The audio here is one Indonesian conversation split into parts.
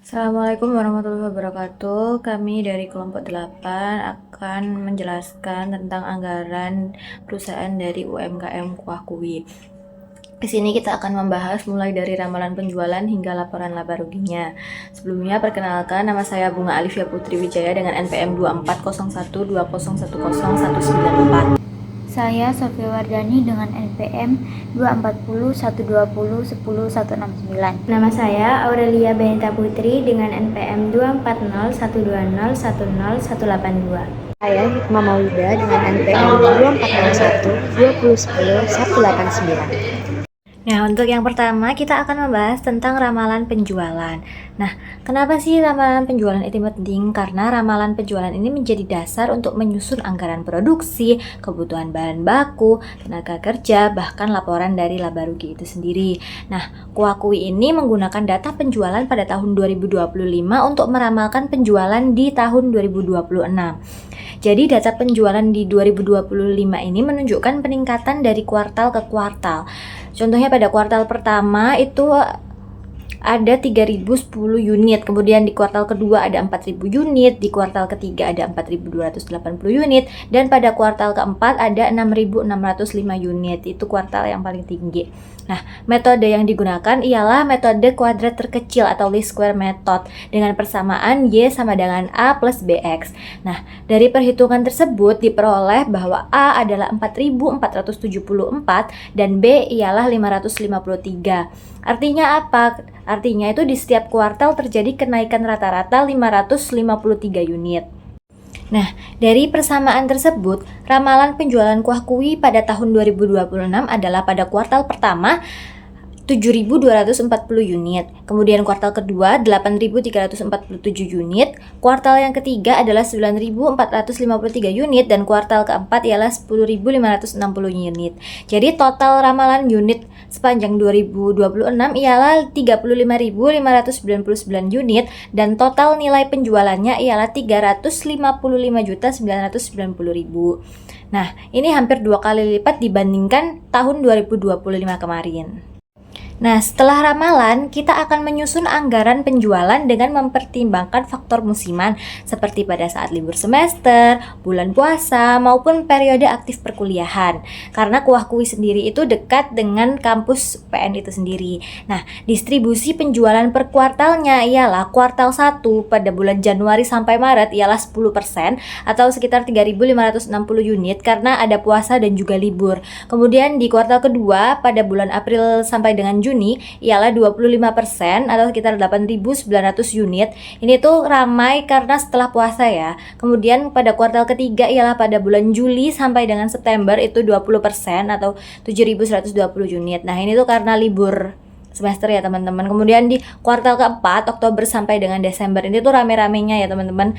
Assalamualaikum warahmatullahi wabarakatuh. Kami dari kelompok 8 akan menjelaskan tentang anggaran perusahaan dari UMKM Kuah Kuwi. Di sini kita akan membahas mulai dari ramalan penjualan hingga laporan laba ruginya. Sebelumnya perkenalkan, nama saya Bunga Alifia Putri Wijaya dengan NPM 24012010194194. Saya Sofia Wardani dengan NPM 24012010169. Nama saya Aurelia Benita Putri dengan NPM 24012101082. Saya Hikmah Maulida dengan NPM 240120101891. Nah, untuk yang pertama kita akan membahas tentang ramalan penjualan. Nah, kenapa sih ramalan penjualan itu penting? Karena ramalan penjualan ini menjadi dasar untuk menyusun anggaran produksi, kebutuhan bahan baku, tenaga kerja, bahkan laporan dari laba rugi itu sendiri. Nah, Kuah Kuwi ini menggunakan data penjualan pada tahun 2025 untuk meramalkan penjualan di tahun 2026. Jadi data penjualan di 2025 ini menunjukkan peningkatan dari kuartal ke kuartal. Contohnya pada kuartal pertama itu ada 3010 unit, kemudian di kuartal kedua ada 4000 unit, di kuartal ketiga ada 4280 unit, dan pada kuartal keempat ada 6605 unit. Itu kuartal yang paling tinggi. Nah, metode yang digunakan ialah metode kuadrat terkecil atau least square method dengan persamaan Y sama dengan A plus BX. Nah, dari perhitungan tersebut diperoleh bahwa A adalah 4474 dan B ialah 553. Artinya apa? Artinya itu di setiap kuartal terjadi kenaikan rata-rata 553 unit. Nah, dari persamaan tersebut, ramalan penjualan Kuah Kuwi pada tahun 2026 adalah pada kuartal pertama 7.240 unit, kemudian kuartal kedua 8.347 unit, kuartal yang ketiga adalah 9.453 unit, dan kuartal keempat ialah 10.560 unit. Jadi total ramalan unit sepanjang 2026 ialah 35.599 unit, dan total nilai penjualannya ialah 355.990.000. Nah, ini hampir 2 kali lipat dibandingkan tahun 2025 kemarin. Nah, setelah ramalan, kita akan menyusun anggaran penjualan dengan mempertimbangkan faktor musiman seperti pada saat libur semester, bulan puasa, maupun periode aktif perkuliahan. Karena Kuah Kuwi sendiri itu dekat dengan kampus PN itu sendiri. Nah, distribusi penjualan per kuartalnya ialah kuartal 1 pada bulan Januari sampai Maret ialah 10% atau sekitar 3.560 unit karena ada puasa dan juga libur. Kemudian di kuartal kedua pada bulan April sampai dengan Juni ialah 25% atau sekitar 8.900 unit. Ini tuh ramai karena setelah puasa ya. Kemudian pada kuartal ketiga ialah pada bulan Juli sampai dengan September itu 20% atau 7.120 unit. Nah, ini tuh karena libur semester ya teman-teman. Kemudian di kuartal keempat Oktober sampai dengan Desember ini tuh rame-ramenya ya teman-teman,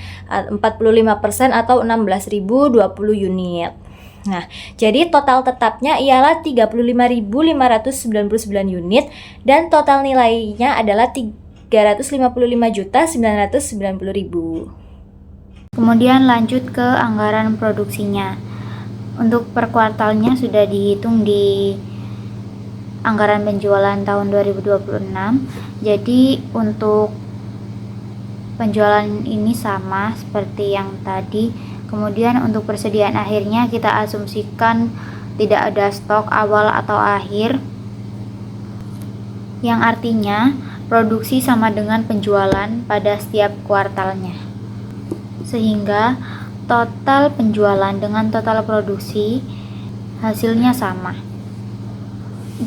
45% atau 16.020 unit. Nah, jadi total tetapnya ialah 35.599 unit dan total nilainya adalah 355.990.000. Kemudian lanjut ke anggaran produksinya. Untuk per kuartalnya sudah dihitung di anggaran penjualan tahun 2026. Jadi untuk penjualan ini sama seperti yang tadi. Kemudian untuk persediaan akhirnya kita asumsikan tidak ada stok awal atau akhir, yang artinya produksi sama dengan penjualan pada setiap kuartalnya, sehingga total penjualan dengan total produksi hasilnya sama.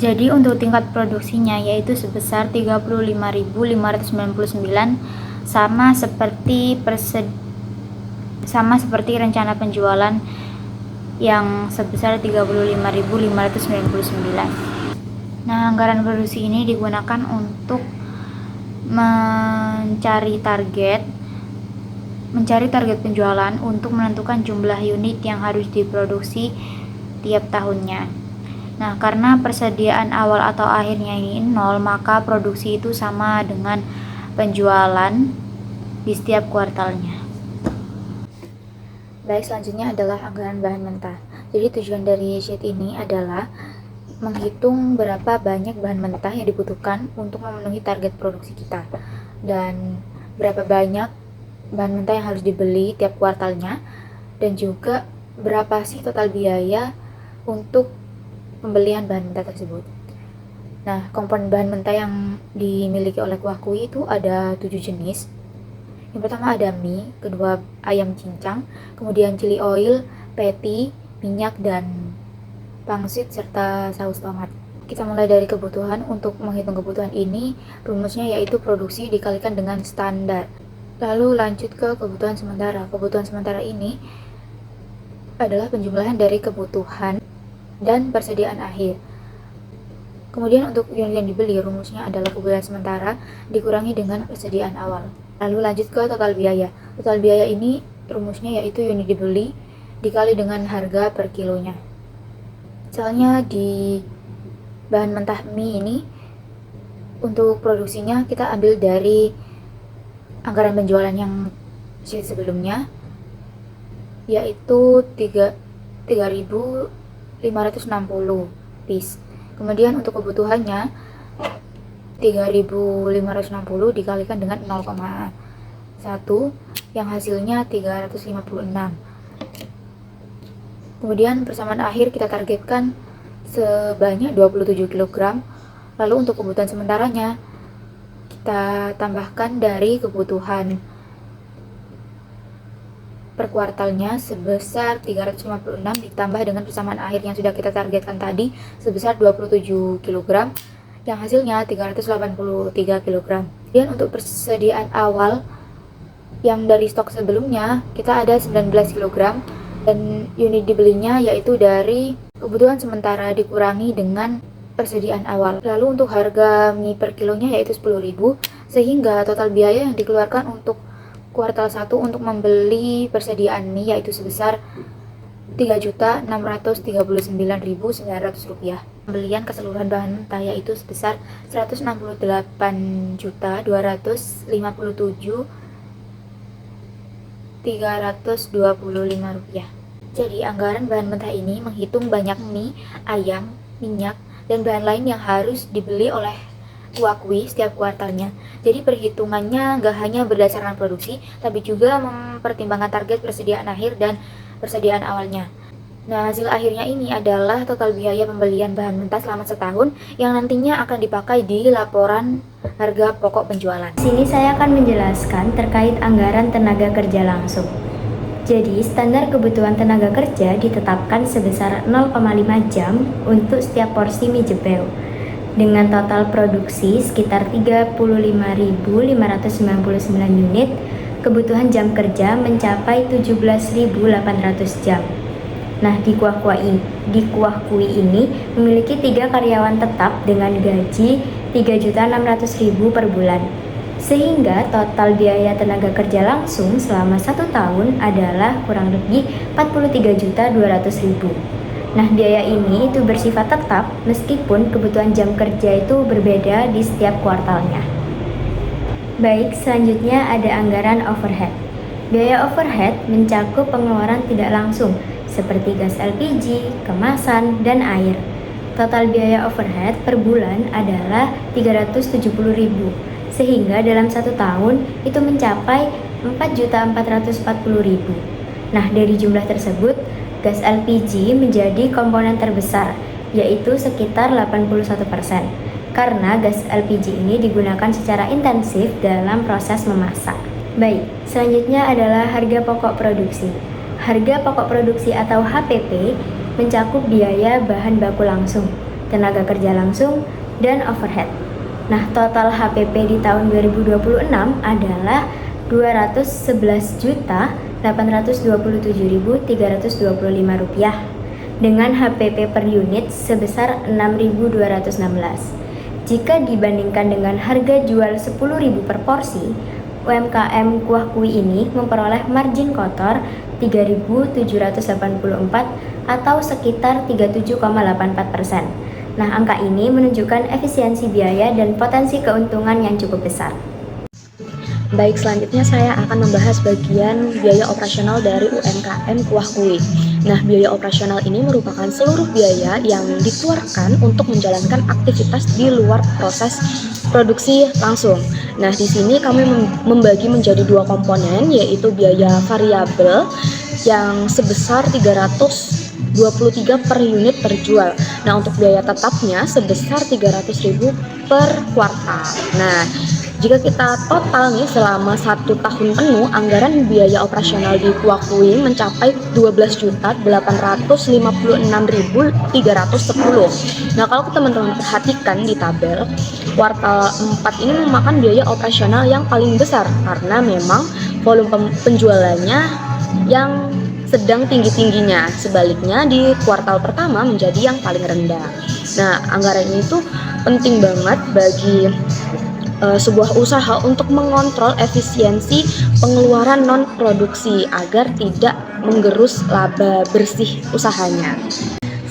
Jadi untuk tingkat produksinya yaitu sebesar 35.599 sama seperti rencana penjualan yang sebesar 35.599. Nah, anggaran produksi ini digunakan untuk mencari target penjualan untuk menentukan jumlah unit yang harus diproduksi tiap tahunnya. Nah, karena persediaan awal atau akhirnya ini 0, maka produksi itu sama dengan penjualan di setiap kuartalnya. Baik, selanjutnya adalah anggaran bahan mentah. Jadi tujuan dari sheet ini adalah menghitung berapa banyak bahan mentah yang dibutuhkan untuk memenuhi target produksi kita. Dan berapa banyak bahan mentah yang harus dibeli tiap kuartalnya, dan juga berapa sih total biaya untuk pembelian bahan mentah tersebut. Nah, komponen bahan mentah yang dimiliki oleh Kuah Kui itu ada 7 jenis. Yang pertama ada mie, kedua ayam cincang, kemudian chili oil, patty, minyak, dan pangsit, serta saus tomat. Kita mulai dari kebutuhan. Untuk menghitung kebutuhan ini, rumusnya yaitu produksi dikalikan dengan standar. Lalu lanjut ke kebutuhan sementara. Kebutuhan sementara ini adalah penjumlahan dari kebutuhan dan persediaan akhir. Kemudian untuk unit yang dibeli, rumusnya adalah kebutuhan sementara dikurangi dengan persediaan awal. Lalu lanjut ke total biaya. Total biaya ini rumusnya yaitu unit dibeli dikali dengan harga per kilonya. Misalnya di bahan mentah mie ini, untuk produksinya kita ambil dari anggaran penjualan yang sheet sebelumnya, yaitu 3.560 piece. Kemudian untuk kebutuhannya 3.560 dikalikan dengan 0,1 yang hasilnya 356. Kemudian persamaan akhir kita targetkan sebanyak 27 kg. Lalu untuk kebutuhan sementaranya kita tambahkan dari kebutuhan per kuartalnya sebesar 356 ditambah dengan persamaan akhir yang sudah kita targetkan tadi sebesar 27 kg yang hasilnya 383 kg. Dan untuk persediaan awal yang dari stok sebelumnya kita ada 19 kg dan unit dibelinya yaitu dari kebutuhan sementara dikurangi dengan persediaan awal. Lalu untuk harga mie per kilonya yaitu 10.000, sehingga total biaya yang dikeluarkan untuk kuartal 1 untuk membeli persediaan mie yaitu sebesar Rp3.639.900. Pembelian keseluruhan bahan mentah yaitu sebesar Rp168.327.325. Jadi anggaran bahan mentah ini menghitung banyak mie, ayam, minyak, dan bahan lain yang harus dibeli oleh Kuah Kui setiap kuartalnya. Jadi perhitungannya nggak hanya berdasarkan produksi, tapi juga mempertimbangkan target persediaan akhir dan persediaan awalnya. Nah, hasil akhirnya ini adalah total biaya pembelian bahan mentah selama setahun yang nantinya akan dipakai di laporan harga pokok penjualan. Sini saya akan menjelaskan terkait anggaran tenaga kerja langsung. Jadi, standar kebutuhan tenaga kerja ditetapkan sebesar 0,5 jam untuk setiap porsi mie jebel. Dengan total produksi sekitar 35.599 unit, kebutuhan jam kerja mencapai 17.800 jam. Nah, di Kuah Kui ini memiliki 3 karyawan tetap dengan gaji 3.600.000 per bulan. Sehingga total biaya tenaga kerja langsung selama 1 tahun adalah kurang lebih 43.200.000. Nah, biaya ini itu bersifat tetap meskipun kebutuhan jam kerja itu berbeda di setiap kuartalnya. Baik, selanjutnya ada anggaran overhead. Biaya overhead mencakup pengeluaran tidak langsung seperti gas LPG, kemasan, dan air. Total biaya overhead per bulan adalah 370.000. Sehingga dalam 1 tahun itu mencapai 4.440.000. Nah, dari jumlah tersebut, gas LPG menjadi komponen terbesar, yaitu sekitar 81%, karena gas LPG ini digunakan secara intensif dalam proses memasak. Baik, selanjutnya adalah harga pokok produksi. Harga pokok produksi atau HPP mencakup biaya bahan baku langsung, tenaga kerja langsung, dan overhead. Nah, total HPP di tahun 2026 adalah Rp211.827.325 dengan HPP per unit sebesar Rp6.216. Jika dibandingkan dengan harga jual Rp10.000 per porsi, UMKM Kuah Kui ini memperoleh margin kotor 3.784 atau sekitar 37,84%. Nah, angka ini menunjukkan efisiensi biaya dan potensi keuntungan yang cukup besar. Baik, selanjutnya saya akan membahas bagian biaya operasional dari UMKM Kuah Kui. Nah, biaya operasional ini merupakan seluruh biaya yang dikeluarkan untuk menjalankan aktivitas di luar proses produksi langsung. Nah, di sini kami membagi menjadi dua komponen, yaitu biaya variabel yang sebesar 323 per unit terjual. Nah, untuk biaya tetapnya sebesar 300.000 per kuartal. Nah, jika kita total nih selama 1 tahun penuh, anggaran biaya operasional di Kuah Kui mencapai 12.856.310. Nah, kalau teman-teman perhatikan di tabel, kuartal 4 ini memakan biaya operasional yang paling besar karena memang volume penjualannya yang sedang tinggi-tingginya. Sebaliknya di kuartal pertama menjadi yang paling rendah. Nah, anggaran ini tuh penting banget bagi sebuah usaha untuk mengontrol efisiensi pengeluaran non-produksi agar tidak menggerus laba bersih usahanya.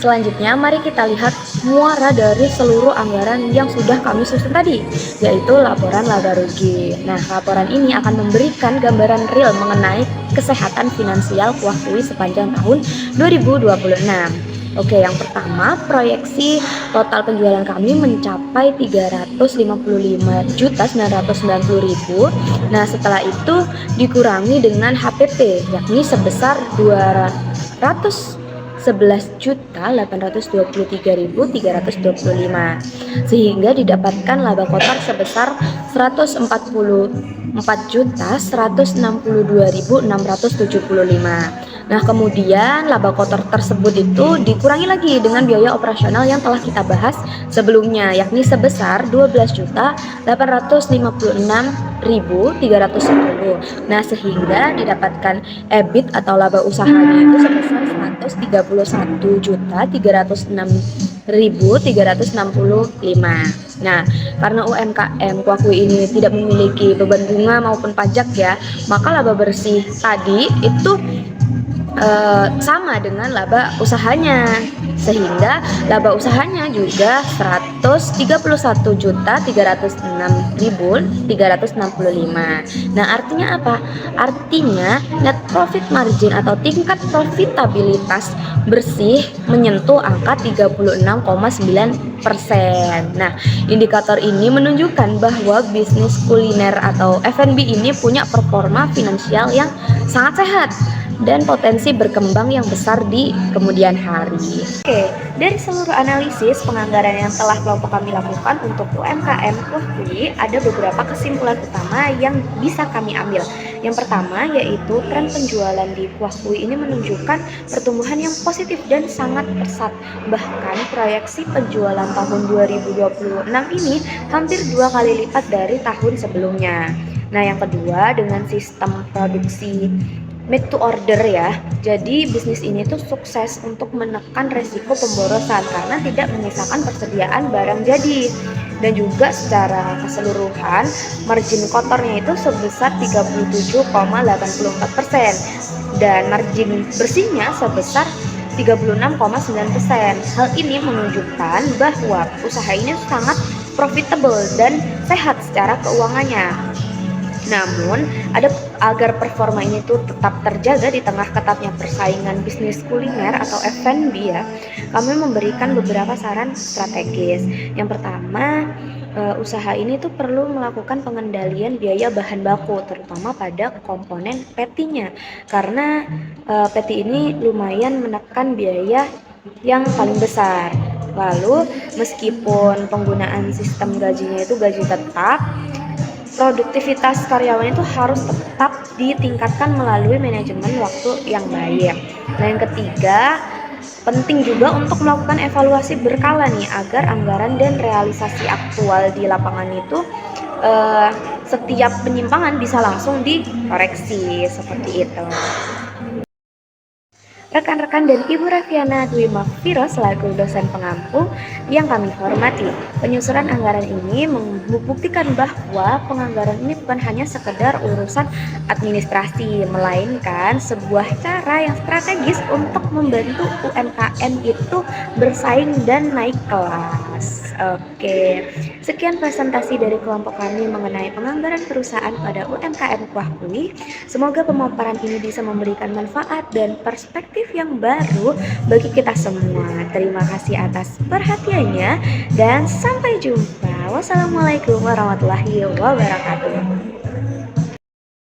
Selanjutnya, mari kita lihat muara dari seluruh anggaran yang sudah kami susun tadi, yaitu laporan laba rugi. Nah, laporan ini akan memberikan gambaran real mengenai kesehatan finansial Kuah Kui sepanjang tahun 2026. Oke, yang pertama, proyeksi total penjualan kami mencapai 355.990.000. Nah, setelah itu dikurangi dengan HPP, yakni sebesar 211.823.325, sehingga didapatkan laba kotor sebesar 144.162.675. Nah, kemudian laba kotor tersebut itu dikurangi lagi dengan biaya operasional yang telah kita bahas sebelumnya, yakni sebesar 12.856.310. Nah, sehingga didapatkan EBIT atau laba usahanya itu sebesar 131.306.365. Nah, karena UMKM Kuah Kui ini tidak memiliki beban bunga maupun pajak ya, maka laba bersih tadi itu sama dengan laba usahanya, sehingga laba usahanya juga 131.306.365. Nah, artinya apa? Artinya net profit margin atau tingkat profitabilitas bersih menyentuh angka 36,9%. Nah, indikator ini menunjukkan bahwa bisnis kuliner atau F&B ini punya performa finansial yang sangat sehat dan potensi berkembang yang besar di kemudian hari. Oke, dari seluruh analisis penganggaran yang telah kelompok kami lakukan untuk UMKM Kuah Kui, ada beberapa kesimpulan utama yang bisa kami ambil. Yang pertama yaitu tren penjualan di Kuah Kui ini menunjukkan pertumbuhan yang positif dan sangat pesat. Bahkan proyeksi penjualan tahun 2026 ini hampir 2 kali lipat dari tahun sebelumnya. Nah, yang kedua, dengan sistem produksi made to order ya. Jadi bisnis ini tuh sukses untuk menekan resiko pemborosan karena tidak menyisakan persediaan barang jadi. Dan juga secara keseluruhan margin kotornya itu sebesar 37,84% dan margin bersihnya sebesar 36,9%. Hal ini menunjukkan bahwa usaha ini sangat profitable dan sehat secara keuangannya. Namun, agar performa ini tuh tetap terjaga di tengah ketatnya persaingan bisnis kuliner atau F&B ya, kami memberikan beberapa saran strategis. Yang pertama, usaha ini tuh perlu melakukan pengendalian biaya bahan baku, terutama pada komponen patty-nya, karena patty ini lumayan menekan biaya yang paling besar. Lalu, meskipun penggunaan sistem gajinya itu gaji tetap, produktivitas karyawan itu harus tetap ditingkatkan melalui manajemen waktu yang baik. Nah, yang ketiga, penting juga untuk melakukan evaluasi berkala nih agar anggaran dan realisasi aktual di lapangan itu setiap penyimpangan bisa langsung dikoreksi seperti itu. Rekan-rekan dan Ibu Rafiana Dwi Mafiro selaku dosen pengampu yang kami hormati, penyusunan anggaran ini membuktikan bahwa penganggaran ini bukan hanya sekedar urusan administrasi, melainkan sebuah cara yang strategis untuk membantu UMKM itu bersaing dan naik kelas. Oke, sekian presentasi dari kelompok kami mengenai penganggaran perusahaan pada UMKM Kuah Kui. Semoga pemaparan ini bisa memberikan manfaat dan perspektif yang baru bagi kita semua. Terima kasih atas perhatiannya dan sampai jumpa. Wassalamualaikum warahmatullahi wabarakatuh.